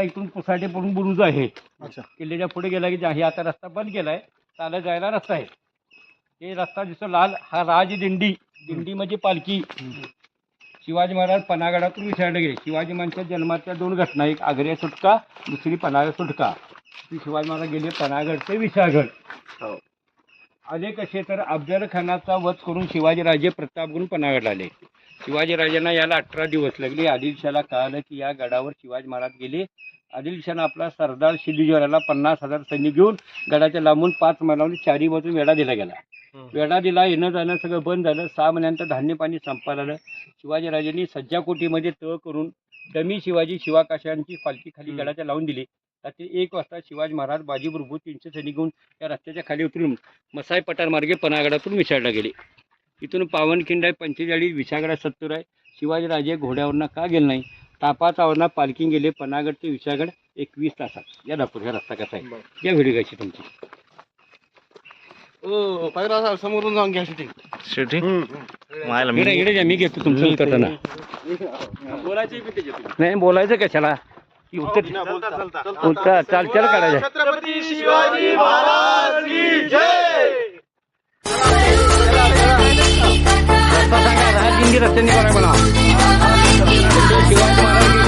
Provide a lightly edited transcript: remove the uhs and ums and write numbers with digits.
इथून पुसाटे पडून बुरुज आहे. अच्छा. किल्ल्याच्या पुढे गेला की हे आता रस्ता बंद केलाय, चालत जायला रस्ता आहे. हे रस्ता दिसतो लाल, हा राजदिंडी. दिंडी म्हणजे पालखी. शिवाजी महाराज पन्हागडातून विसरले गेले. शिवाजी महाराजांच्या जन्माच्या 2 घटना, एक आग्र्या सुटका, दुसरी पन्हागड सुटका. शिवाजी महाराज गेले पन्हागड ते विशाळगड. अनेक असे तर अफजल खानाचा वध करून शिवाजीराजे प्रतापगड पन्हागडला आले. शिवाजीराजांना याला 18 दिवस लागले. आदिलशाहला कळालं की या गडावर शिवाजी महाराज गेले. आदिलशाहनं आपला सरदार शिलीजोराला 50,000 सैनिक घेऊन गडाच्या लांबून 5 मैलांनी 4ही बाजून वेढा दिला गेला. वेढा दिला, येणं जाणं सगळं बंद झालं. 6 महिन्यानंतर धान्य पाणी संपायला आलं. शिवाजीराजांनी सज्जाकोटीमध्ये तळ करून डमी शिवाजी शिवाकाशांची पालखी खाली गडाच्या लावून दिली. रात्री 1 वाजता शिवाजी महाराज बाजीप्रभू 300 सैनिक घेऊन त्या रस्त्याच्या खाली उतरून मसाई पठार मार्गे पन्हागडातून विशाळला गेले. इथून पावनखिंड आहे 45, विशाळगड 70 आहे. शिवाजीराजे घोड्यावरनं का गेले नाही? तापाचावरनं पालखी गेले पन्हागड ते विशाळगड 21 तासात. या दाखवू ह्या रस्ता कसा आहे, या व्हिडिओ कशी तुमची. समोरून जाऊन घ्या शूटिंग. इकडे मी घेतो तुमचं उत्तर. नाही बोलायचं कशाला, उत्तर चाल काढायचं. छत्रपती शिवाजी महाराज की जय. रस्ता सांगा, राजदिंडी रस्त्याने बघा मला. शिवाजी महाराज